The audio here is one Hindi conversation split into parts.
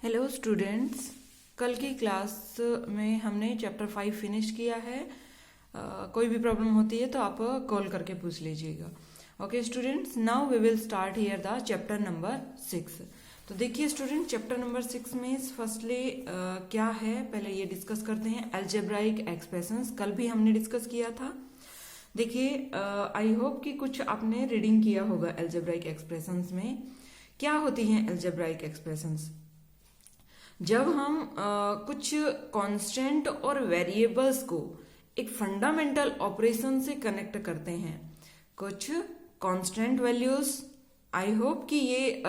हेलो स्टूडेंट्स, कल की क्लास में हमने चैप्टर 5 फिनिश किया है। कोई भी प्रॉब्लम होती है तो आप कॉल करके पूछ लीजिएगा। Okay students, now we will start here the chapter number 6। तो देखिए स्टूडेंट, चैप्टर नंबर 6 में फर्स्टली क्या है पहले ये डिस्कस करते हैं। अलजेब्राइक एक्सप्रेशंस कल भी हमने डिस्कस किया था। देखिए आई होप कि कुछ आपने रीडिंग किया होगा अलजेब्राइक एक्सप्रेशंस में। क्या होती हैं अलजेब्राइक एक्सप्रेशंस? जब हम कुछ कांस्टेंट और वेरिएबल्स को एक फंडामेंटल ऑपरेशन से कनेक्ट करते हैं, कुछ कांस्टेंट वैल्यूज। आई होप कि ये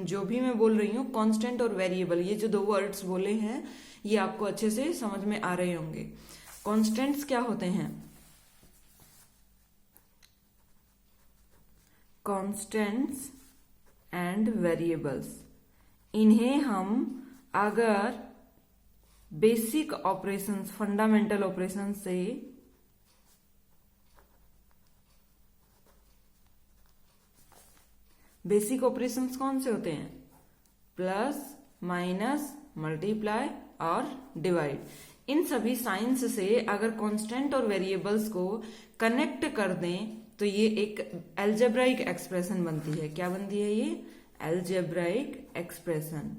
जो भी मैं बोल रही हूँ कांस्टेंट और वेरिएबल, ये जो दो वर्ड्स बोले हैं ये आपको अच्छे से समझ में आ रहे होंगे। कांस्टेंट्स क्या होते हैं? कांस्टेंट्स एंड वेरिएबल्स, इन्हें हम अगर बेसिक ऑपरेशंस, फंडामेंटल ऑपरेशन से बेसिक ऑपरेशंस कौन से होते हैं? प्लस, माइनस, मल्टीप्लाई और डिवाइड। इन सभी साइंस से अगर कांस्टेंट और वेरिएबल्स को कनेक्ट कर दें तो ये एक अलजेब्राइक एक्सप्रेशन बनती है। क्या बनती है ये? Algebraic expression.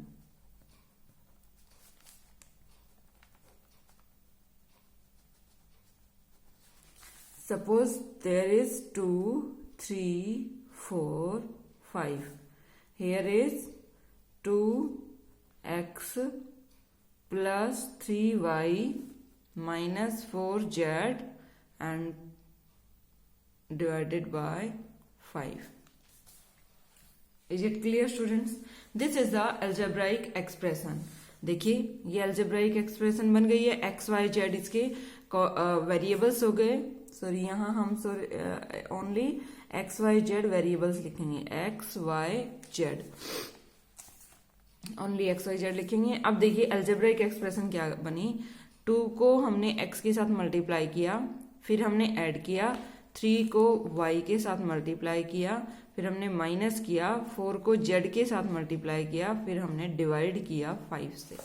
Suppose there is 2, 3, 4, 5. Here is 2x plus 3y minus 4z and divided by 5. Is it clear students? This is the algebraic expression. देखिए ये algebraic expression बन गई है। x, y, z इसके वेरिएबल्स हो गए। सॉरी, यहाँ हम only X Y Z variables लिखेंगे। X Y Z, only X Y Z लिखेंगे। अब देखिए अलजेब्राइक एक्सप्रेशन क्या बनी। 2 को हमने x के साथ मल्टीप्लाई किया, फिर हमने ऐड किया। 3 को y के साथ मल्टीप्लाई किया, फिर हमने माइनस किया। 4 को z के साथ मल्टीप्लाई किया, फिर हमने डिवाइड किया 5 से।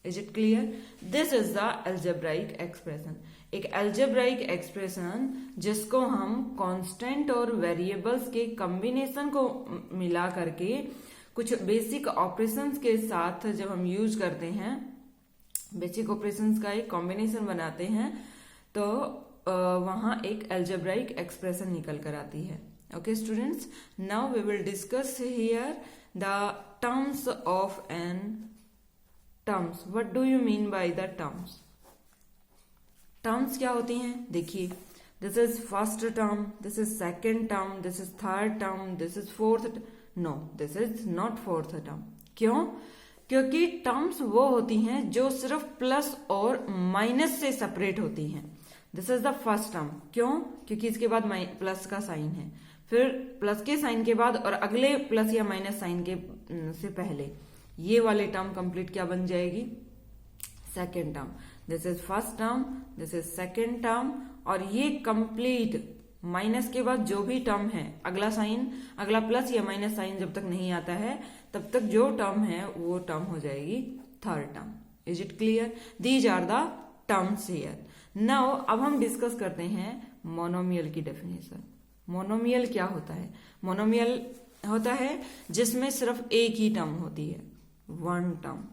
Is it clear? This is the algebraic expression. एक अलजेब्राइक एक्सप्रेशन जिसको हम कांस्टेंट और वेरिएबल्स के कॉम्बिनेशन को मिला करके कुछ बेसिक ऑपरेशंस के साथ जब हम यूज करते हैं, बेसिक ऑपरेशंस का एक कॉम्बिनेशन बनाते हैं, तो वहां एक अलजेब्राइक एक्सप्रेशन निकल कर आती है। Okay students, now we will discuss here the terms of n terms. What do you mean by the terms? Terms क्या होती हैं? देखिए, this is first term, this is second term, this is third term, this is fourth. No, this is not fourth term. क्यों? क्योंकि टर्म्स वो होती हैं जो सिर्फ प्लस और माइनस से सेपरेट होती हैं। This is the first term. क्यों? क्योंकि इसके बाद प्लस का साइन है, फिर प्लस के साइन के बाद और अगले प्लस या माइनस साइन के से पहले ये वाली टर्म कंप्लीट क्या बन जाएगी? Second term. This is first term, this is second term, और ये कंप्लीट माइनस के बाद जो भी टर्म है, अगला साइन, अगला प्लस या माइनस साइन जब तक नहीं आता है तब तक जो टर्म है वो टर्म हो जाएगी third term. Is it clear? These are the terms here. Now अब हम डिस्कस करते हैं मोनोमियल की डेफिनेशन। मोनोमियल क्या होता है? मोनोमियल होता है जिसमें सिर्फ एक ही टर्म होती है, one term.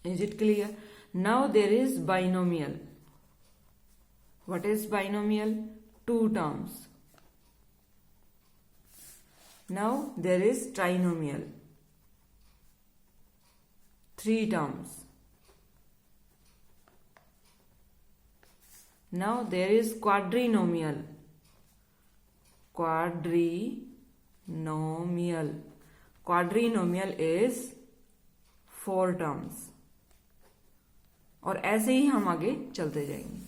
Is it clear? Now there is binomial. What is binomial? 2 terms. Now there is trinomial. 3 terms. Now there is quadrinomial. Quadrinomial. Quadrinomial is 4 terms. और ऐसे ही हम आगे चलते जाएंगे।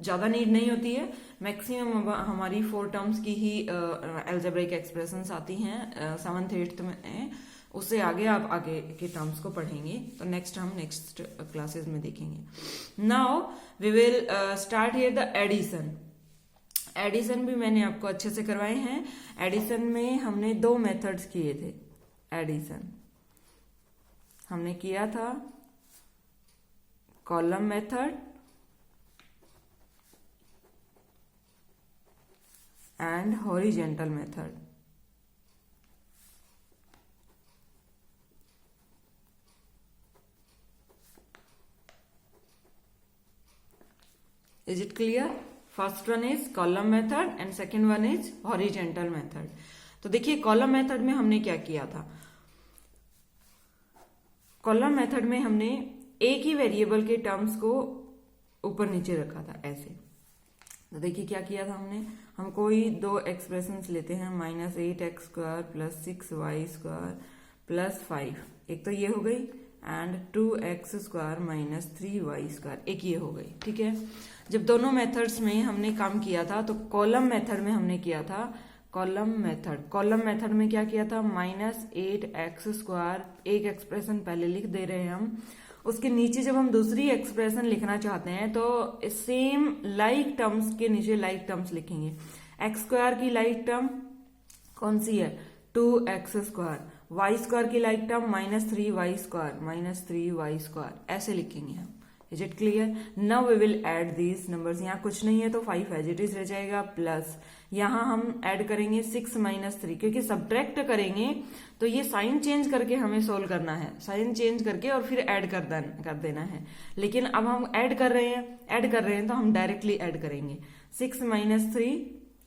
ज्यादा नीड नहीं होती है, मैक्सिमम हमारी 4 टर्म्स की ही अलजेब्राइक एक्सप्रेशंस आती हैं 7th 8th में। उससे आगे आप आगे के टर्म्स को पढ़ेंगे तो नेक्स्ट हम नेक्स्ट क्लासेस में देखेंगे। Now we will start here the addition. Addition भी मैंने आपको अच्छे से करवाए हैं। एडिशन में हमने 2 मेथड्स किए थे एडिशन। हमने किया था column method and horizontal method. Is it clear? First one is column method and second one is horizontal method. तो देखिए कॉलम मेथड में हमने क्या किया था, कॉलम मेथड में हमने एक ही वेरिएबल के टर्म्स को ऊपर नीचे रखा था ऐसे। तो देखिए क्या किया था हमने, हम कोई दो एक्सप्रेशंस लेते हैं, -8x² + 6y² + 5, एक तो ये हो गई, एंड 2x² - 3y², एक ये हो गई। ठीक है, जब दोनों मेथड्स में हमने काम किया था तो कॉलम मेथड में हमने किया था कॉलम मेथड में क्या किया था, -8x², एक एक्सप्रेशन पहले लिख दे रहे हैं हम, उसके नीचे जब हम दूसरी एक्सप्रेशन लिखना चाहते हैं तो सेम लाइक टर्म्स के नीचे लाइक टर्म्स लिखेंगे। x² की लाइक टर्म कौन सी है, 2x², y² की लाइक टर्म -3y², ऐसे लिखेंगे हम। Is it clear? Now we will add these numbers. यहाँ कुछ नहीं है तो 5 एज इट इज रह जाएगा, प्लस यहाँ हम ऐड करेंगे 6 - 3, क्योंकि सब्ट्रैक्ट करेंगे तो ये साइन चेंज करके हमें सोल्व करना है, साइन चेंज करके और फिर ऐड कर देना है। लेकिन अब हम ऐड कर रहे हैं तो हम डायरेक्टली ऐड करेंगे। 6 - 3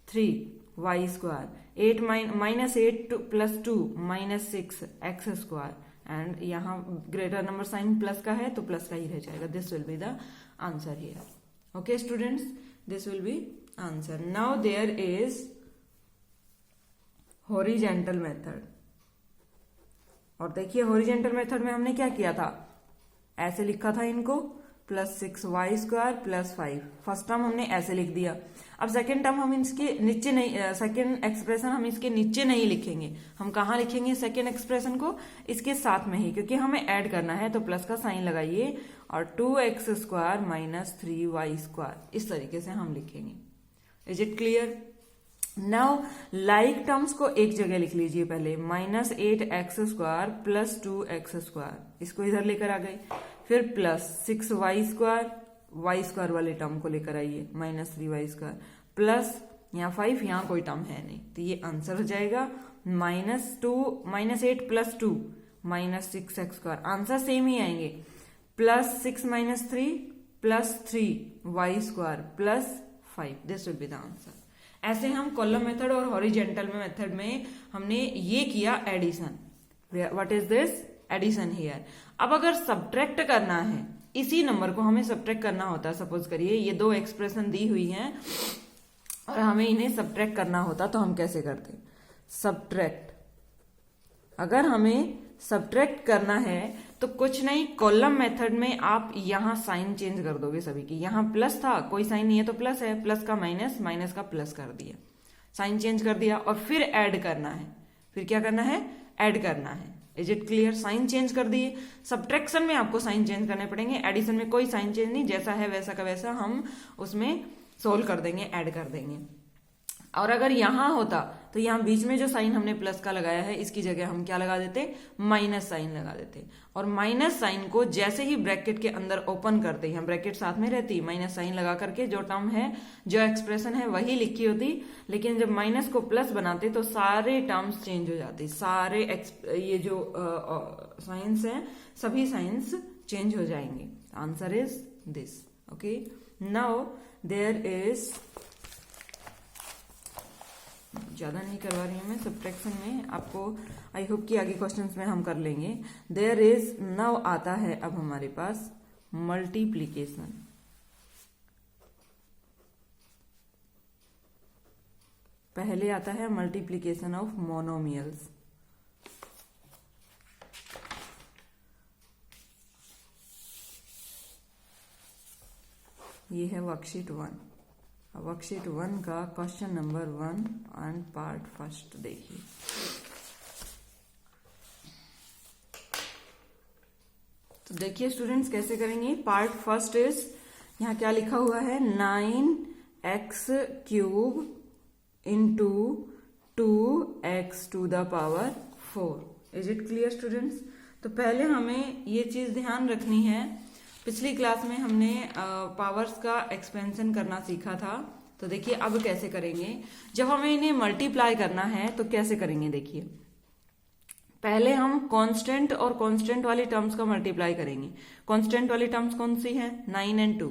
3y², 8 + 2 -6x², एंड यहाँ ग्रेटर नंबर साइन प्लस का है तो प्लस का ही रह जाएगा। This will be the answer here. Okay students, this will be answer. Now there is horizontal method. और देखिए हॉरिजेंटल मेथड में हमने क्या किया था, ऐसे लिखा था इनको, +6y² + 5, फर्स्ट टर्म हमने ऐसे लिख दिया। अब सेकेंड टर्म हम इसके नीचे नहीं, सेकेंड एक्सप्रेशन हम इसके नीचे नहीं लिखेंगे, हम कहाँ लिखेंगे सेकेंड एक्सप्रेशन को, इसके साथ में ही, क्योंकि हमें ऐड करना है तो प्लस का साइन लगाइए और 2x² - 3y², इस तरीके से हम लिखेंगे। Is it clear? Now like terms को एक जगह लिख लीजिए पहले, -8x² + 2x², इसको इधर लेकर आ गए, फिर +6y², y² वाले टर्म को लेकर आइए, -3y², प्लस यहाँ 5, यहाँ कोई टर्म है नहीं तो ये आंसर हो जाएगा -8 + 2 -6x², आंसर सेम ही आएंगे, +6 - 3 + 3y² + 5, this will be the answer. ऐसे हम कॉलम मेथड और हॉरिजेंटल मेथड में हमने ये किया addition. What is this? Addition here. अब अगर सब्ट्रैक्ट करना है, इसी नंबर को हमें सब्ट्रैक्ट करना होता है, सपोज करिए ये दो एक्सप्रेशन दी हुई हैं और हमें इन्हें सब्ट्रैक्ट करना होता तो हम कैसे करते? सब्ट्रैक्ट, अगर हमें सब्ट्रैक्ट करना है तो कुछ नहीं, कॉलम मेथड में आप यहां साइन चेंज कर दोगे सभी की। यहां प्लस था, कोई साइन नहीं है तो प्लस है, प्लस का माइनस, माइनस का प्लस कर दिया, साइन चेंज कर दिया, और फिर ऐड करना है। फिर क्या करना है? ऐड करना है। Is it clear? Sign change कर दिए। सब्ट्रैक्शन में आपको साइन चेंज करने पड़ेंगे, एडिशन में कोई साइन चेंज नहीं, जैसा है वैसा का वैसा हम उसमें सोल्व कर देंगे, ऐड कर देंगे। और अगर यहां होता तो यहां बीच में जो साइन हमने प्लस का लगाया है इसकी जगह हम क्या लगा देते? माइनस साइन लगा देते। और माइनस साइन को जैसे ही ब्रैकेट के अंदर ओपन करते हैं, ब्रैकेट साथ में रहती, माइनस साइन लगा करके जो टर्म है, जो एक्सप्रेशन है वही लिखी होती, लेकिन जब माइनस को प्लस बनाते तो सारे टर्म्स चेंज हो जाते, सारे ये जो साइंस है सभी साइंस चेंज हो जाएंगे। Answer is this. Okay, now there is, ज्यादा नहीं करवा रही हूं मैं सब्ट्रैक्शन में, आपको आई होप कि आगे क्वेश्चंस में हम कर लेंगे। देयर इज, नाउ आता है अब हमारे पास मल्टीप्लीकेशन। पहले आता है मल्टीप्लीकेशन ऑफ मोनोमियल्स। ये है वर्कशीट 1। वर्कशीट 1 का question number 1 and part first देखिए। तो देखिए स्टूडेंट्स कैसे करेंगे। पार्ट फर्स्ट इज, यहाँ क्या लिखा हुआ है, 9x³ × 2x⁴। Is it clear students? तो पहले हमें ये चीज ध्यान रखनी है, पिछली क्लास में हमने पावर्स का एक्सपेंशन करना सीखा था। तो देखिए अब कैसे करेंगे, जब हमें इन्हें मल्टीप्लाई करना है तो कैसे करेंगे। देखिए पहले हम कांस्टेंट और कांस्टेंट वाली टर्म्स का मल्टीप्लाई करेंगे। कांस्टेंट वाली टर्म्स कौन सी है? 9 and 2।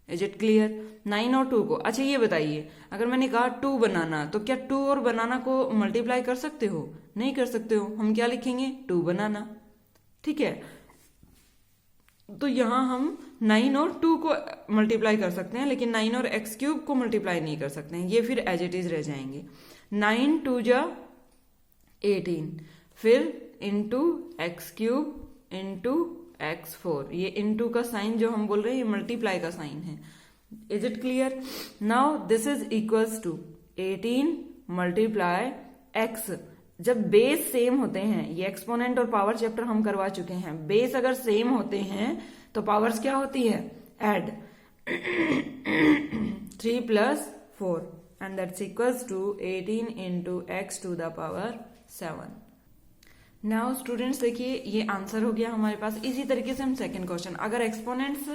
Is it clear? 9 और 2 को, अच्छा ये बताइए, अगर मैंने कहा 2 बनाना, तो क्या 2 और बनाना को मल्टीप्लाई कर सकते हो? नहीं कर सकते हो। हम क्या लिखेंगे? 2 बनाना। ठीक है, तो यहां हम 9 और 2 को मल्टीप्लाई कर सकते हैं, लेकिन 9 और एक्स क्यूब को मल्टीप्लाई नहीं कर सकते हैं, ये फिर एज इट इज रह जाएंगे। 9 2 जा 18, फिर into x cube into x4, ये इंटू का साइन जो हम बोल रहे हैं ये मल्टीप्लाई का साइन है। Is it clear? Now this is equals to 18 multiply x। जब बेस सेम होते हैं, ये एक्सपोनेंट और पावर चैप्टर हम करवा चुके हैं, बेस अगर सेम होते हैं तो पावर्स क्या होती है? Add. 3 + 4 and that's equals to 18 into x to the power 7। नाउ स्टूडेंट्स देखिए ये आंसर हो गया हमारे पास। इसी तरीके से हम सेकंड क्वेश्चन, अगर एक्सपोनेंट्स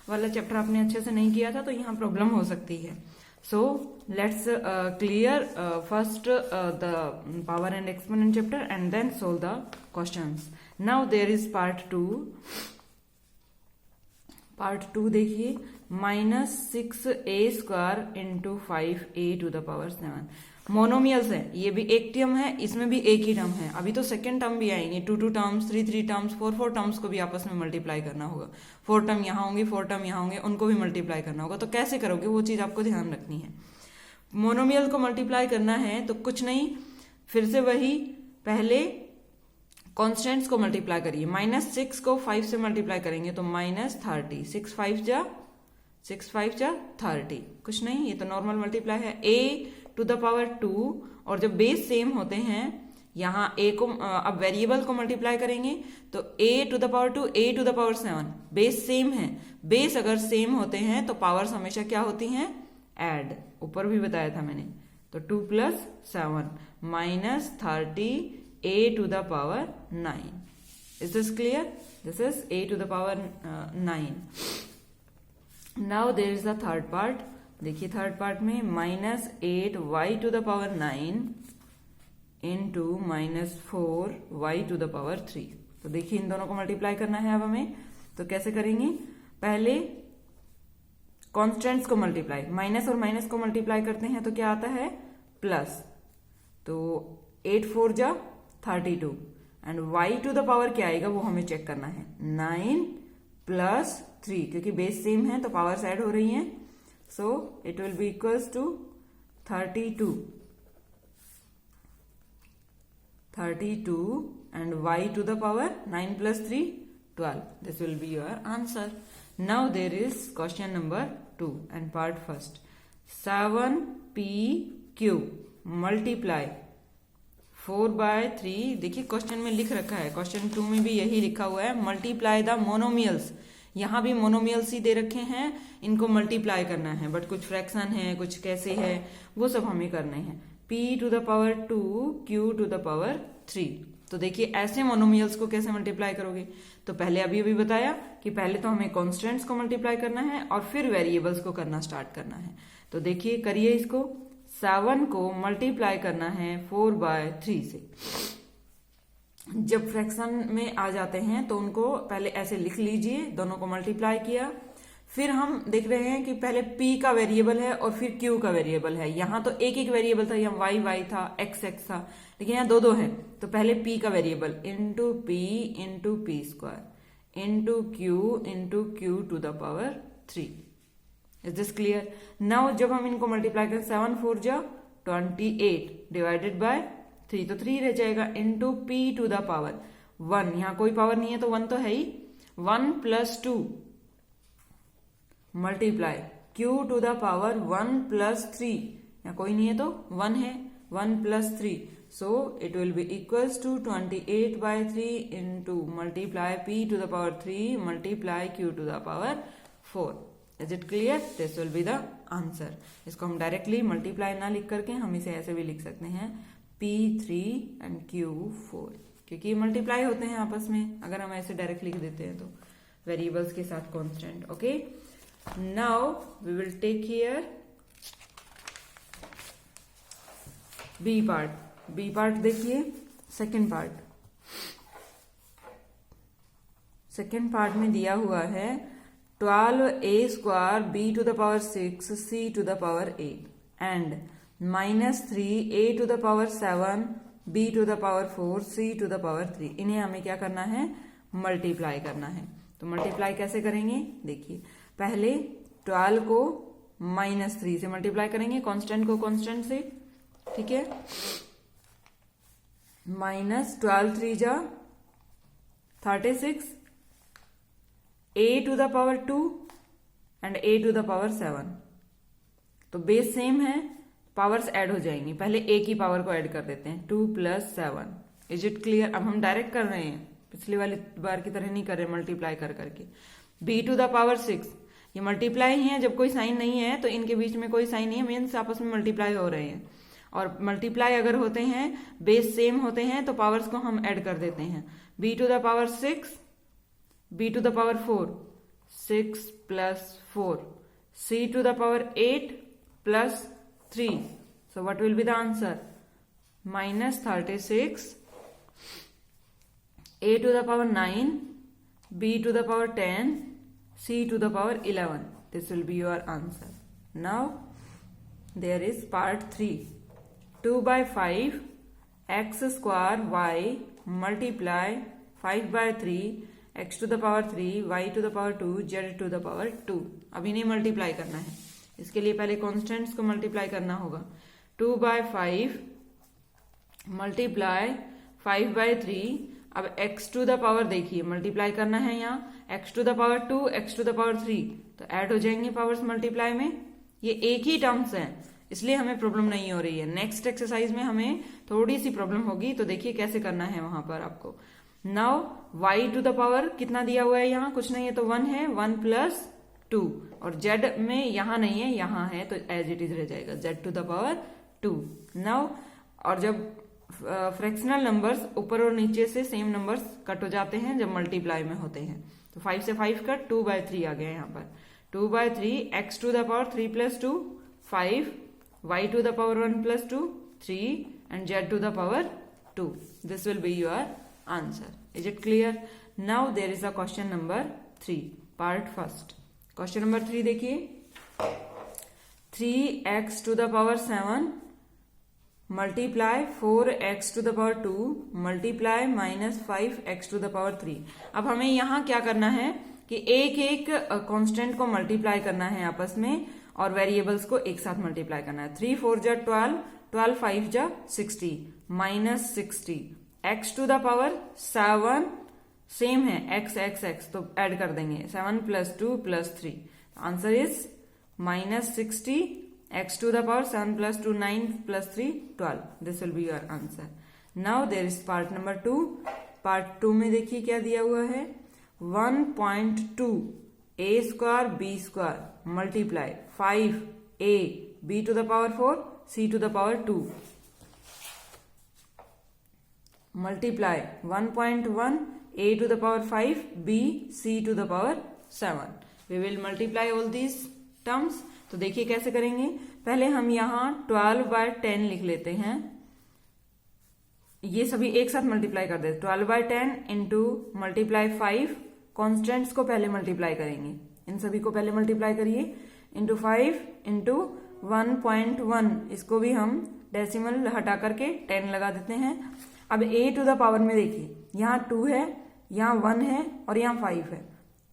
वाला चैप्टर आपने अच्छे से नहीं किया था तो यहाँ प्रॉब्लम हो सकती है। So let's clear first the power and exponent chapter and then solve the questions. Now there is part 2। Part 2 देखिए, -6a² into 5a to the power 7। Monomials है, ये भी एक टर्म है, इसमें भी एक ही टर्म है। अभी तो सेकंड टर्म भी आएंगे, 2 टर्म्स, 3 टर्म्स, 4 टर्म्स को भी आपस में मल्टीप्लाई करना होगा। 4 टर्म यहाँ होंगे, 4 टर्म यहाँ होंगे, उनको भी मल्टीप्लाई करना होगा। तो कैसे करोगे वो चीज आपको ध्यान रखनी है। मोनोमियल को मल्टीप्लाई करना है तो कुछ नहीं, फिर से वही, पहले कॉन्स्टेंट्स को मल्टीप्लाई करिए। -6 को 5 से मल्टीप्लाई करेंगे तो -30, 6 5 जा 30, कुछ नहीं, ये तो नॉर्मल मल्टीप्लाई है। a टू द पावर 2, और जब बेस सेम होते हैं, यहाँ a को अब वेरिएबल को मल्टीप्लाई करेंगे तो a to the power 2, a to the power 7, base same है। बेस अगर सेम होते हैं तो पावर्स हमेशा क्या होती हैं? ऐड। ऊपर भी बताया था मैंने। तो 2 + 7 -30 a to the power 9। Is this clear? This is a to the power 9। Now there is the third part. देखिए थर्ड पार्ट में -8y to the power 9 into -4y to the power 3। तो देखिए इन दोनों को मल्टीप्लाई करना है अब हमें। तो कैसे करेंगे? पहले कॉन्स्टेंट्स को मल्टीप्लाई, माइनस और माइनस को मल्टीप्लाई करते हैं तो क्या आता है? प्लस। तो 8 4 जा 32 and y to the power क्या आएगा वो हमें चेक करना है। 9 + 3, क्योंकि बेस सेम है तो पावर्स ऐड हो रही हैं। So it will be equals to 32 and y to the power 9 + 3 12. This will be your answer. Now there is question number 2 and part first. 7p³ multiply 4/3। देखिए क्वेश्चन में लिख रखा है, क्वेश्चन 2 में भी यही लिखा हुआ है, मल्टीप्लाई द मोनोमियल्स। यहाँ भी मोनोमियल्स ही दे रखे हैं, इनको मल्टीप्लाई करना है, बट कुछ फ्रैक्शन है, कुछ कैसे है, वो सब हमें करने हैं। p to the power 2 q to the power 3। तो देखिए ऐसे मोनोमियल्स को कैसे मल्टीप्लाई करोगे? तो पहले अभी बताया कि पहले तो हमें कॉन्स्टेंट्स को मल्टीप्लाई करना है और फिर वेरिएबल्स को करना स्टार्ट करना है। तो देखिए करिए इसको। 7 को मल्टीप्लाई करना है 4/3 से। जब फ्रैक्शन में आ जाते हैं तो उनको पहले ऐसे लिख लीजिए, दोनों को मल्टीप्लाई किया। फिर हम देख रहे हैं कि पहले p का वेरिएबल है और फिर q का वेरिएबल है। यहाँ तो एक वेरिएबल था, यहाँ y था, x था, लेकिन यहाँ दो है। तो पहले p का variable into p into p² into q to the power 3। Is this clear? Now जब हम इनको मल्टीप्लाई करें 7 4 जा 28 डिवाइडेड बाय 3, तो 3 रह जाएगा, into p to the power 1। यहाँ कोई पावर नहीं है तो 1 तो है ही। 1 + 2 multiply q to the power 1 + 3, यहाँ कोई नहीं है तो 1 है, 1 + 3। So it will be equals to 28/3 into multiply p to the power 3 multiply q to the power 4। Is it clear? This will be the answer. इसको हम डायरेक्टली मल्टीप्लाई ना लिख करके हम इसे ऐसे भी लिख सकते हैं, p3 and q4। क्योंकि मल्टीप्लाई होते हैं आपस में अगर हम ऐसे डायरेक्ट लिख देते हैं तो वेरिएबल्स के साथ constant. Okay, now we will take here B part. B part देखिए, सेकेंड पार्ट में दिया हुआ है 12a² b⁻6 c⁻8 and -3a⁻7 b⁻4 c⁻3। इन्हें हमें क्या करना है, मल्टीप्लाई करना है। तो मल्टीप्लाई कैसे करेंगे, देखिए पहले 12 को -3 से मल्टीप्लाई करेंगे, कांस्टेंट को कांस्टेंट से, ठीक है। -12 3 जा 36, a⁻2 एंड a⁻7। तो बेस सेम है, पावर्स ऐड हो जाएंगी। पहले a की पावर को ऐड कर देते हैं, 2 + 7। Is it clear? अब हम डायरेक्ट कर रहे हैं, पिछली वाली बार की तरह नहीं कर रहे मल्टीप्लाई कर करके। b⁻6 ये मल्टीप्लाई ही है, जब कोई साइन नहीं है तो इनके बीच में कोई साइन नहीं है, मीन्स आपस में मल्टीप्लाई हो रहे हैं। और मल्टीप्लाई अगर होते हैं, बेस सेम होते हैं, तो पावर्स को हम ऐड कर देते हैं। b⁻6 b⁻4 6 + 4 c⁻8 + 3। So what will be the answer? -36 a⁻9 b⁻10 c⁻11। This will be your answer. Now there is part 3. 2/5 x² y multiply 5/3 x⁻3 y⁻2 z⁻2। अब इन्हें मल्टीप्लाई करना है, इसके लिए पहले कॉन्स्टेंट्स को मल्टीप्लाई करना होगा। 2/5 मल्टीप्लाई 5/3। अब x⁻, देखिए मल्टीप्लाई करना है यहाँ, x⁻2 x⁻3, तो ऐड हो जाएंगे पावर्स मल्टीप्लाई में। ये एक ही टर्म्स हैं, इसलिए हमें प्रॉब्लम नहीं हो रही है। नेक्स्ट एक्सरसाइज में हमें थोड़ी सी प्रॉब्लम होगी, तो देखिए कैसे करना है वहां पर आपको। नाउ y⁻ कितना दिया हुआ है, यहाँ कुछ नहीं है तो 1 है, 1 + 2, और z में यहाँ नहीं है, यहाँ है, तो एज इट इज रह जाएगा z⁻2। नाउ और जब फ्रैक्शनल नंबर्स ऊपर और नीचे से सेम नंबर्स कट हो जाते हैं जब मल्टीप्लाई में होते हैं, तो 5 से 5 कट, 2/3 आ गया यहाँ पर। 2/3 x⁻3 + 2 5 y⁻1 + 2 3 and z⁻2। This will be your answer. Is it clear? Now there is a question number 3, part 1st. Question number 3 देखिए, 3x⁻7 multiply 4x⁻2 multiply -5x⁻3। अब हमें यहाँ क्या करना है कि एक एक कांस्टेंट को मल्टीप्लाई करना है आपस में, और वेरिएबल्स को एक साथ मल्टीप्लाई करना है। 3 4 जा 12, 12 5 जा 60, -60 x⁻7 सेम है, x तो ऐड कर देंगे, 7 + 2 + 3। Answer is -60 x⁻7 + 2 9 + 3 12। This will be your answer. Now there is part number 2। Part 2 में देखिए क्या दिया हुआ है, 1.2 a² b² multiply 5a b⁻4 c⁻2 multiply 1.1 a⁵ b c⁻7। We will multiply all these terms. तो देखिए कैसे करेंगे, पहले हम यहाँ 12/10 लिख लेते हैं, ये सभी एक साथ मल्टीप्लाई कर देते। 12/10 इंटू मल्टीप्लाई 5, कॉन्स्टेंट्स को पहले मल्टीप्लाई करेंगे, इन सभी को पहले मल्टीप्लाई करिए, इंटू 5 इंटू 1.1, इसको भी हम डेसिमल हटा करके 10 लगा देते हैं। अब a⁻ में देखिए, यहाँ 2 है, यहाँ 1 है और यहाँ 5 है,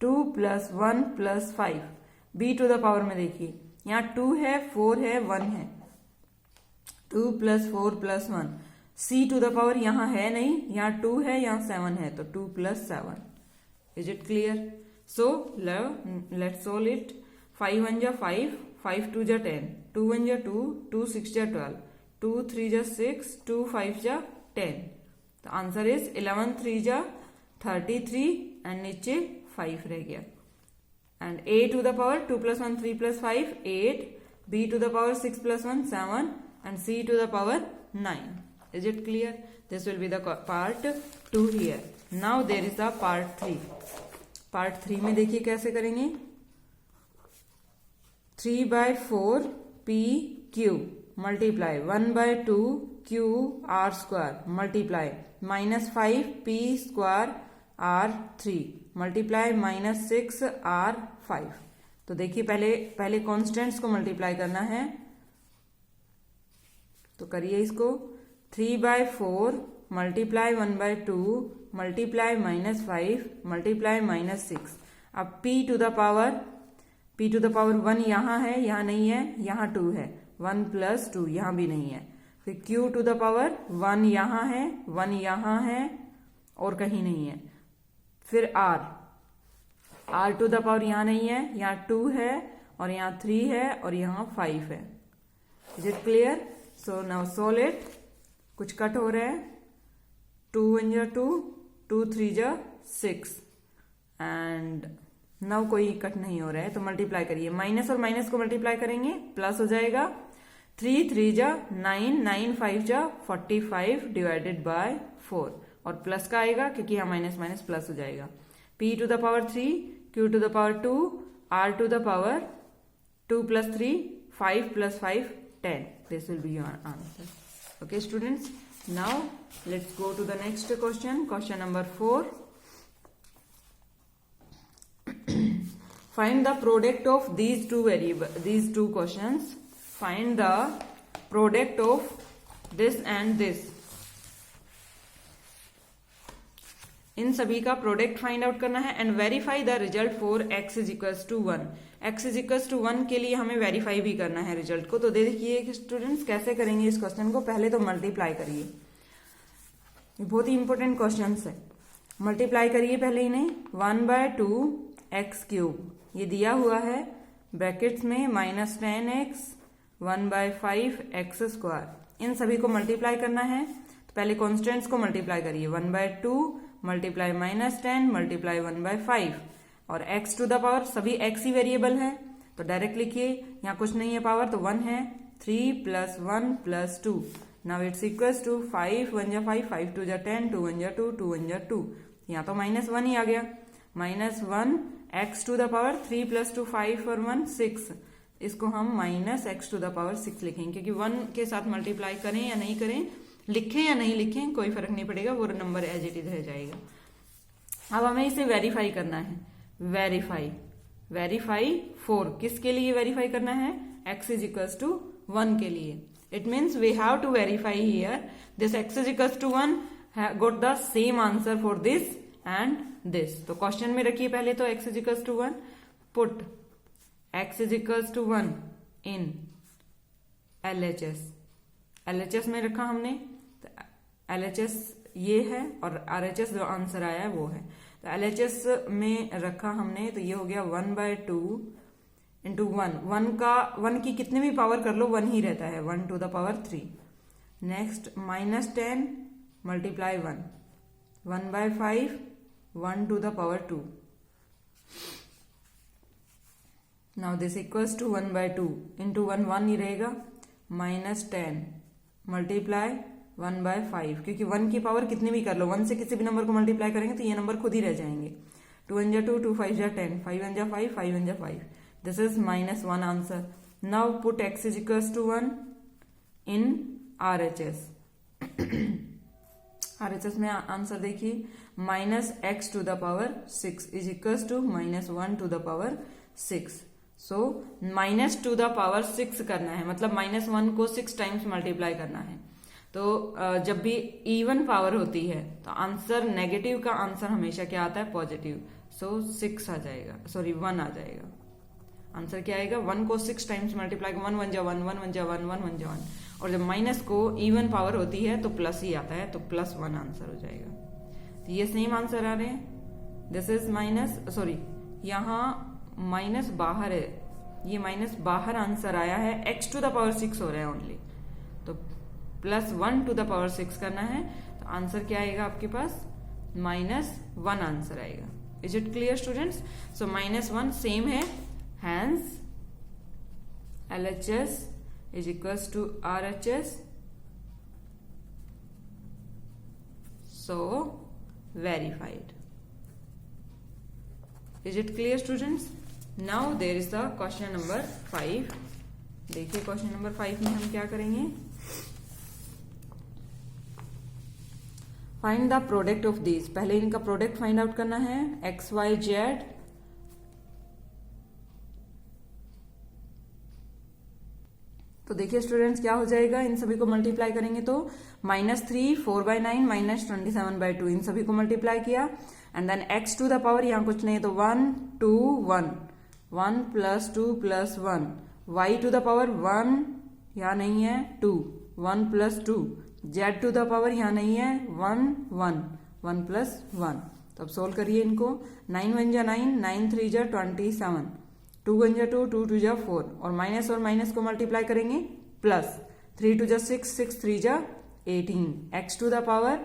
2 + 1 + 5। b⁻ में देखिए, यहाँ 2 है, 4 है, 1 है, 2 + 4 + 1। c⁻ यहाँ है नहीं, यहाँ 2 है, यहाँ 7 है, तो 2 + 7। Is it clear? So let's solve it. 5 1 जा 5, 5 2 जा 10, 2 1 जा 2, 2 6 जा 12, 2 3 जा 6, 2 5 जा 10। तो आंसर इज 11 3 जा 33 एंड नीचे 5 रह गया। And a⁻2 + 1 3 + 5 8, b⁻6 + 1 7 and c⁻9। Is it clear? This will be the part 2 here. Now there is a part 3. Part 3 में देखिए कैसे करेंगे. 3/4 p q multiply 1/2 q r square multiply -5 p square r 3 multiply -6 r 5. तो देखिए पहले कॉन्स्टेंट्स को मल्टीप्लाई करना है, तो करिए इसको. 3/4 मल्टीप्लाई 1/2 मल्टीप्लाई -5 मल्टीप्लाई -6. अब p टू द पावर 1 यहाँ है, यहाँ नहीं है, यहाँ 2 है. 1 + 2 यहाँ भी नहीं है. फिर q टू द पावर 1 यहाँ है, 1 यहाँ है और कहीं नहीं है. फिर r टू द पावर यहाँ नहीं है, यहाँ 2 है और यहाँ 3 है और यहाँ 5 है. Is it clear? So now solve it. कुछ कट हो रहा है. 2 1 जा 2, 2 3 जा 6 एंड नाउ कोई कट नहीं हो रहा है, तो मल्टीप्लाई करिए. माइनस और माइनस को मल्टीप्लाई करेंगे, प्लस हो जाएगा. 3 3 जा 9, 9 5 जा 45 डिवाइडेड बाय 4 और प्लस का आएगा क्योंकि यहाँ माइनस माइनस प्लस हो जाएगा. p to the power 3, q to the power 2, r to the power 2 + 3 5 + 5 10. This will be your answer. Okay students, now let's go to the next question. Question number 4. Find the product of these two questions. Find the product of this and this. इन सभी का प्रोडक्ट फाइंड आउट करना है and verify the result for x = 1. x = 1 के लिए हमें वेरीफाई भी करना है रिजल्ट को. तो देखिए स्टूडेंट्स कैसे करेंगे इस क्वेश्चन को. पहले तो मल्टीप्लाई करिए, ये बहुत ही इंपॉर्टेंट क्वेश्चन है. मल्टीप्लाई करिए पहले इन्हें. 1/2 x³ ये दिया हुआ है ब्रैकेट्स में -10x 1/5 x². इन सभी को मल्टीप्लाई करना है, तो पहले कॉन्स्टेंट्स को मल्टीप्लाई करिए. 1/2 मल्टीप्लाई -10 मल्टीप्लाई 1/5 और x टू द पावर सभी x ही वेरिएबल है, तो डायरेक्ट लिखिए. यहाँ कुछ नहीं है पावर, तो 1 है. 3 + 1 + 2. नाउ इट्स इक्वल्स टू 5 1 जा 5, 5 2 जा 10, 2 1 जा 2, 2 1 जा 2. यहाँ तो -1 ही आ गया. -1 x टू द पावर 3 + 2 5 और 1 6. इसको हम -x टू द पावर 6 लिखेंगे क्योंकि 1 के साथ मल्टीप्लाई करें या नहीं करें, लिखें या नहीं लिखें, कोई फर्क नहीं पड़ेगा, वो नंबर एज इट इज रह जाएगा. अब हमें इसे वेरीफाई करना है. वेरीफाई 4 किसके लिए वेरीफाई करना है? x = 1 के लिए. It means we have to verify here this x = 1 got the same answer for this and this. तो क्वेश्चन में रखिए पहले तो x = 1. Put x = 1 in LHS में रखा हमने. LHS ये है और RHS जो आंसर आया है वो है. तो LHS में रखा हमने, तो ये हो गया 1/2 इंटू 1 की कितने भी पावर कर लो 1 ही रहता है. 1 to the power 3. Next -10 multiply 1 1/5 1 to the power 2. Now this equals to 1/2 into 1 ही रहेगा. -10 मल्टीप्लाई 1/5 क्योंकि 1 की पावर कितनी भी कर लो, 1 से किसी भी नंबर को मल्टीप्लाई करेंगे तो ये नंबर खुद ही रह जाएंगे. 2 1 जा 2, 2 5 जा 10, 5 1 जा 5, 5 1 जा 5. This is -1 answer. Now put x = 1 in RHS. RHS में आंसर देखिए. -x to the power 6 is equals to -1 to the power 6. So -2 to the power 6 करना है, मतलब -1 को 6 टाइम्स मल्टीप्लाई करना है. तो जब भी इवन पावर होती है तो आंसर नेगेटिव का आंसर हमेशा क्या आता है? पॉजिटिव. सो 6 आ जाएगा, सॉरी 1 आ जाएगा. आंसर क्या आएगा? 1 को 6 टाइम्स मल्टीप्लाई 1 1 जा 1 1 1 जा 1 1 1 जा 1. और जब माइनस को इवन पावर होती है तो प्लस ही आता है, तो +1 आंसर हो जाएगा. तो ये सेम आंसर आ रहे हैं. दिस इज माइनस, सॉरी यहाँ माइनस बाहर है, ये माइनस बाहर आंसर आया है. x टू द पावर 6 हो रहा है ओनली, तो +1 टू द पावर 6 करना है. तो आंसर क्या आएगा आपके पास? -1 आंसर आएगा. Is it clear students? So -1 same है. Hence LHS is equals to RHS. So verified. Is it clear, students? Now there is the question number 5. देखिए क्वेश्चन नंबर 5 में हम क्या करेंगे, find the product of this. पहले इनका प्रोडक्ट फाइंड आउट करना है, एक्स वाई जेड। तो देखिए स्टूडेंट्स क्या हो जाएगा, इन सभी को मल्टीप्लाई करेंगे तो -3 4/9 -27/2, इन सभी को मल्टीप्लाई किया and then x to the power, यहाँ कुछ नहीं है तो 1 2 1 1 + 2 + 1, y टू द पावर 1 यहाँ नहीं है 2 1 + 2, z टू द पावर यहाँ नहीं है 1 1 1 + 1। तो अब सोल्व करिए इनको, 9 1 जा 9 9 3 जा 27, 2 1 जा 2 2 2 जा 4 और माइनस को मल्टीप्लाई करेंगे प्लस, 3 2 जा 6 6 3 जा 18, x to the power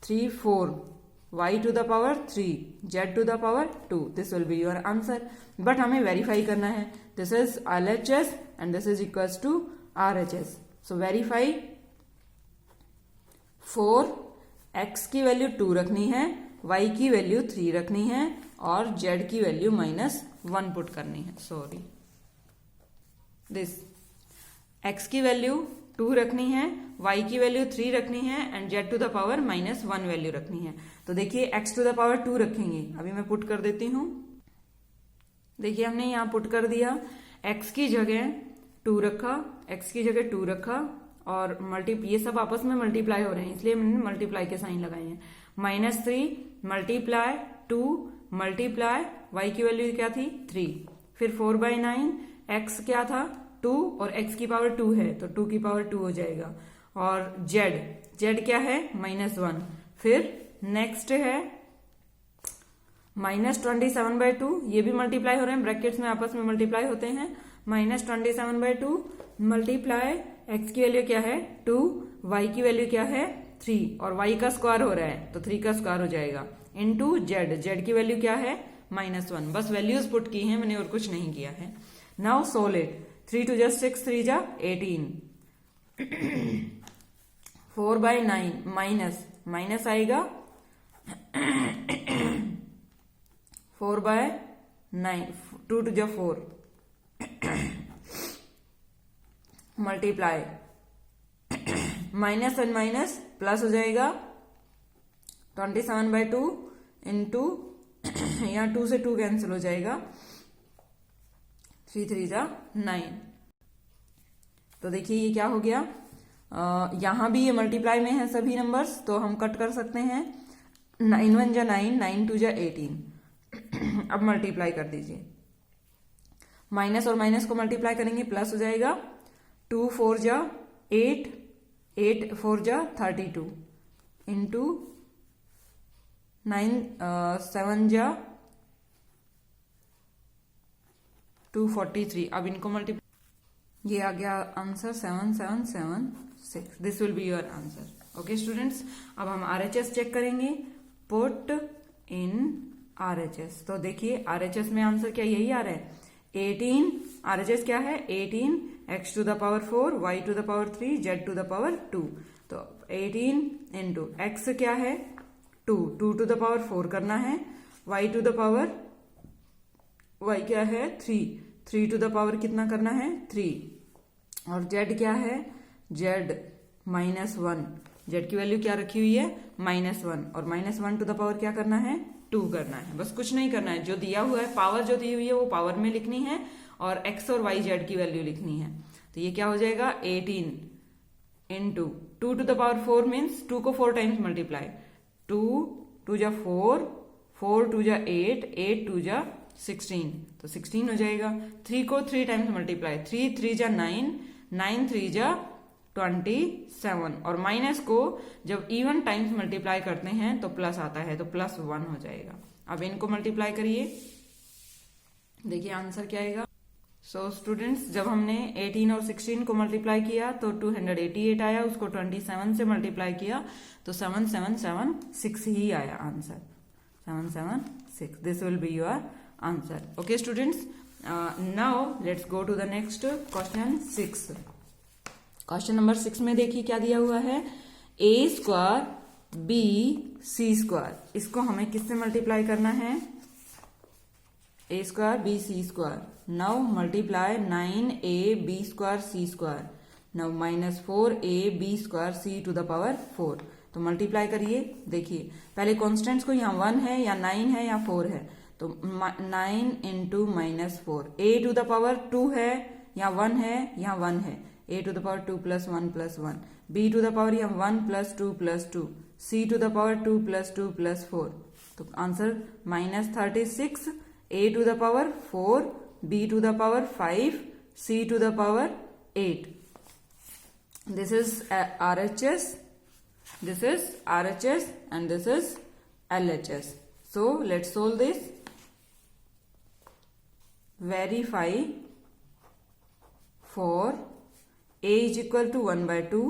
3 4, y to the power 3, z to the power 2। This will be your answer. But हमें वेरीफाई करना है, this is LHS and this is equals to RHS। So verify, 4 x की वैल्यू 2 रखनी है, y की वैल्यू 3 रखनी है और z की वैल्यू -1 पुट करनी है। सॉरी, दिस x की वैल्यू 2 रखनी है, y की वैल्यू 3 रखनी है and z to the power -1 value रखनी है। तो देखिए x टू द पावर 2 रखेंगे, अभी मैं पुट कर देती हूं। देखिए हमने यहां पुट कर दिया, x की जगह 2 रखा, x की जगह 2 रखा और ये सब आपस में मल्टीप्लाई हो रहे हैं इसलिए मैंने मल्टीप्लाई के साइन लगाए हैं। -3 मल्टीप्लाई 2 मल्टीप्लाई y की वैल्यू क्या थी 3, फिर 4/9, x क्या था 2 और x की पावर 2 है तो 2 की पावर 2 हो जाएगा और z क्या है -1, फिर नेक्स्ट है -27/2, ये भी मल्टीप्लाई हो रहे हैं, ब्रैकेट्स में आपस में मल्टीप्लाई होते हैं, -27/2 मल्टीप्लाई x की वैल्यू क्या है 2, y की वैल्यू क्या है 3 और y का स्क्वायर हो रहा है तो 3 का स्क्वायर हो जाएगा इनटू z की वैल्यू क्या है -1। बस वैल्यूज पुट की हैं मैंने और कुछ नहीं किया है। नाउ सोल्व इट, 3 2 जा 6 3 जा 18, 4/9 माइनस आएगा 4/9, 2 2 जा 4 multiply minus and minus plus हो जाएगा 27/2 इंटू, यहाँ 2 से 2 कैंसिल हो जाएगा, 3 3 जा 9। तो देखिए ये क्या हो गया, यहां भी ये मल्टीप्लाई में है सभी नंबर्स तो हम कट कर सकते हैं, 9 1 जा 9 9 2 जा 18। अब मल्टीप्लाई कर दीजिए, माइनस और माइनस को मल्टीप्लाई करेंगे प्लस हो जाएगा, 2 4 जा 8 8 4 जा 32 इंटू 9 7 जा 243। अब इनको मल्टीप्लाई, ये आ गया answer 7776। This will be your answer. Okay students, अब हम RHS चेक करेंगे, पुट इन RHS। तो देखिए RHS में आंसर क्या यही आ रहा है 18, RHS क्या है 18, x to the power 4, y to the power 3, z to the power 2। तो 18 इंटू x क्या है 2, 2 टू द पावर 4 करना है, y to the power y क्या है 3, 3 टू द पावर कितना करना है 3 और z क्या है z -1, z की वैल्यू क्या रखी हुई है -1 और -1 टू द पावर क्या करना है 2 करना है। बस कुछ नहीं करना है, जो दिया हुआ है पावर जो दी हुई है वो पावर में लिखनी है और x और y z की वैल्यू लिखनी है। तो ये क्या हो जाएगा 18 into 2 to the power 4 means 2 को 4 टाइम्स मल्टीप्लाई, 2 2 जा 4, 4 2 जा 8, 8 2 जा 16 तो 16 हो जाएगा। 3 को 3 टाइम्स मल्टीप्लाई, 3 3 जा 9, 9 3 जा 27 और माइनस को जब इवन टाइम्स मल्टीप्लाई करते हैं तो प्लस आता है तो +1 हो जाएगा। अब इनको मल्टीप्लाई करिए, देखिए आंसर क्या आएगा। सो स्टूडेंट्स, जब हमने 18 और 16 को मल्टीप्लाई किया तो 288 आया, उसको 27 से मल्टीप्लाई किया तो 7776 ही आया answer, 776। This will be your answer. Okay students, now let's go to the next question 6। Question number 6 में देखिए क्या दिया हुआ है, a² बी सी स्क्वायर, इसको हमें किससे मल्टीप्लाई करना है, A square B C square. Now multiply 9ab square C square. Now -4ab square C to the power 4. तो मल्टीप्लाई करिए. देखिए पहले कॉन्स्टेंट्स को, यहाँ 1 है या 9 है या 4 है, तो 9 into -4. A to the power 2 है या 1 है, यहाँ 1 है. A to the power 2 plus 1 plus 1. B to the power यहाँ 1 plus 2 plus 2. C to the power 2 plus 2 plus 4. तो answer -36. A to the power 4, B to the power 5, C to the power 8. This is RHS, this is RHS and this is LHS. So let's solve this. Verify for A is equal to 1 by 2,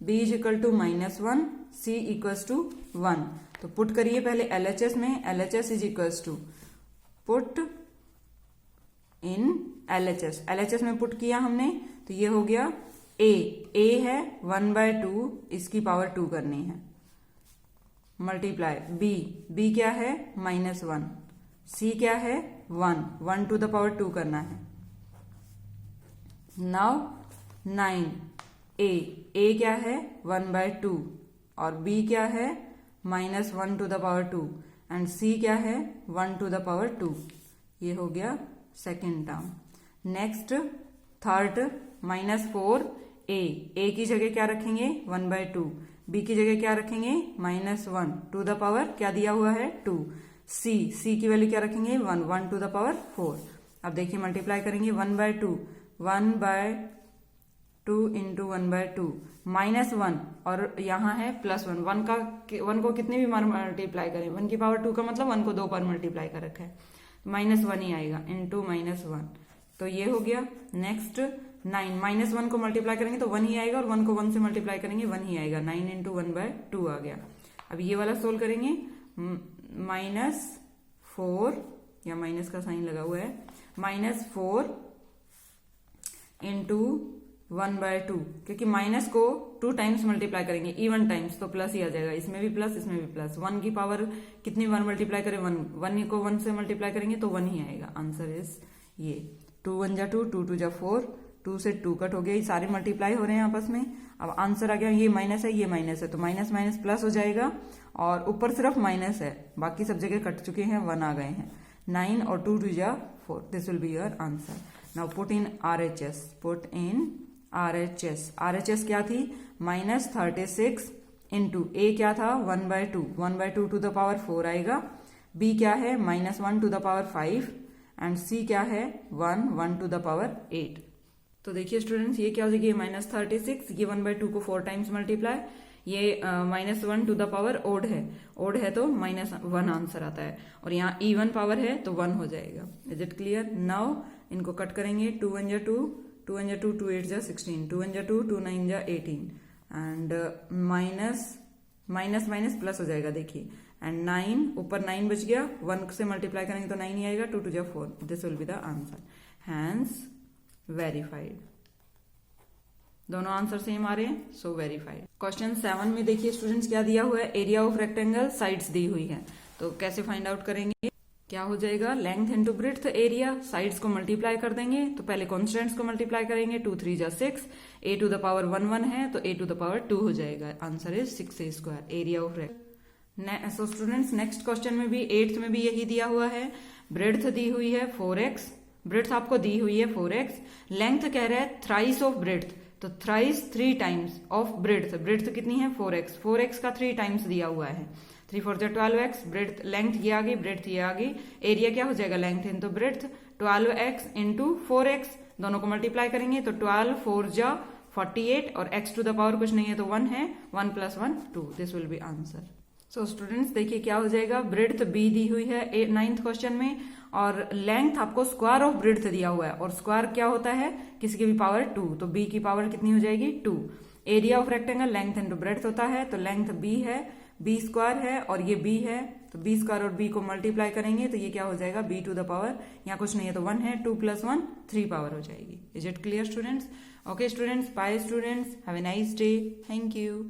B is equal to -1, C equals to 1. तो पुट करिए पहले LHS में. LHS is equals to, put in LHS. LHS में पुट किया हमने, तो ये हो गया A है 1 by 2, इसकी पावर 2 करनी है. मल्टीप्लाई B क्या है -1, C क्या है 1 टू द पावर 2 करना है. नाउ 9 A क्या है 1 by 2 और B क्या है -1 to the power 2 and C क्या है 1 टू द पावर 2. ये हो गया second term. Next third -4 A की जगह क्या रखेंगे 1 by 2, B की जगह क्या रखेंगे -1 टू द पावर क्या दिया हुआ है 2. C की वैल्यू क्या रखेंगे 1 टू द पावर 4. अब देखिए मल्टीप्लाई करेंगे 1 by 2, 1 by 2 इंटू 1 by 2 -1 और यहाँ है +1. 1 को कितने भी बार मल्टीप्लाई करें, 1 की पावर 2 का मतलब 1 को 2 बार मल्टीप्लाई कर रखा है, -1 ही आएगा इंटू -1. तो ये हो गया. नेक्स्ट 9 -1 को मल्टीप्लाई करेंगे तो 1 ही आएगा और 1 को 1 से मल्टीप्लाई करेंगे 1 ही आएगा. 9 इंटू 1 by 2 आ गया. अब ये वाला सोल्व करेंगे. -4 या माइनस का साइन लगा हुआ है, -4 इंटू 1 by 2, क्योंकि माइनस को 2 टाइम्स मल्टीप्लाई करेंगे इवन टाइम्स तो प्लस ही आ जाएगा. इसमें भी प्लस इसमें भी प्लस. 1 की पावर कितनी बार मल्टीप्लाई करें 1 को 1 से मल्टीप्लाई करेंगे तो 1 ही आएगा. आंसर इज ये 2 1 जा 2, 2 2 जा 4, 2 से 2 कट हो गया. ये सारे मल्टीप्लाई हो रहे हैं आपस में. अब आंसर आ गया. ये माइनस है ये माइनस है तो माइनस माइनस प्लस हो जाएगा और ऊपर सिर्फ माइनस है, बाकी सब जगह कट चुके हैं, 1 आ गए हैं. 9 और 2 2 जा 4. This will be your answer. Now put in RHS. Put in RHS. RHS क्या थी -36 इंटू A क्या था 1 by 2, 1 by 2 to the power 4 आएगा. B क्या है -1 to the power 5 and C क्या है 1 टू द पावर 8. तो देखिए स्टूडेंट्स ये क्या हो जाएगी -36, ये 1 by 2 को 4 टाइम्स मल्टीप्लाई, ये -1 टू द पावर ओड है तो -1 आंसर आता है और यहाँ इवन पावर है तो 1 हो जाएगा. Is it clear? नाउ इनको कट करेंगे. 2 1 जा 2, 2 1 जा 2, 2 8 जा 16, 2 1 जा 2, 2 9 जा 18 एंड माइनस माइनस प्लस हो जाएगा. देखिए एंड 9 ऊपर 9 बच गया, 1 से मल्टीप्लाई करेंगे तो 9 ही आएगा. 2 2 जा 4. This will be the answer. Hence verified. दोनों आंसर सेम आ रहे हैं सो वेरीफाइड. क्वेश्चन 7 में देखिए स्टूडेंट्स क्या दिया हुआ है. एरिया ऑफ रेक्टेंगल, साइड्स दी हुई है. तो कैसे फाइंड आउट करेंगे? क्या हो जाएगा length into breadth area. Sides को मल्टीप्लाई कर देंगे तो पहले कॉन्स्टेंट्स को मल्टीप्लाई करेंगे. 2 3 जा 6, a टू द पावर 1 1 है तो a टू द पावर 2 हो जाएगा. Answer is 6a square. Area of rectangle. So students next question में भी 8th में भी यही दिया हुआ है. ब्रेड्थ दी हुई है 4x, ब्रेड्थ आपको दी हुई है 4x, लेंथ कह रहा है थ्राइस ऑफ ब्रेड्थ, तो thrice 3 times of breadth. Breadth कितनी है 4x, 4x का 3 टाइम्स दिया हुआ है. 3 4 जा 12x, ब्रेड्थ लेंथ ये आ गई, ब्रेड्थ ये आ गई. एरिया क्या हो जाएगा length into breadth 12x into 4x. दोनों को मल्टीप्लाई करेंगे तो 12 4 जा 48 और x टू द पावर कुछ नहीं है तो 1 है. 1 + 1 2. This will be answer. So students देखिए क्या हो जाएगा. ब्रेड्थ b दी हुई है 9th क्वेश्चन में और लेंथ आपको स्क्वायर ऑफ ब्रेड्थ दिया हुआ है और स्क्वायर क्या होता है किसी की भी पावर 2, तो b की पावर कितनी हो जाएगी 2. Area of rectangle length into breadth होता है तो लेंथ b है, b स्क्वायर है और ये b है तो b स्क्वायर और b को मल्टीप्लाई करेंगे तो ये क्या हो जाएगा b टू द पावर, यहाँ कुछ नहीं है तो 1 है, 2 + 1 3 पावर हो जाएगी. Is it clear students? Okay students, bye students, have a nice day. Thank you.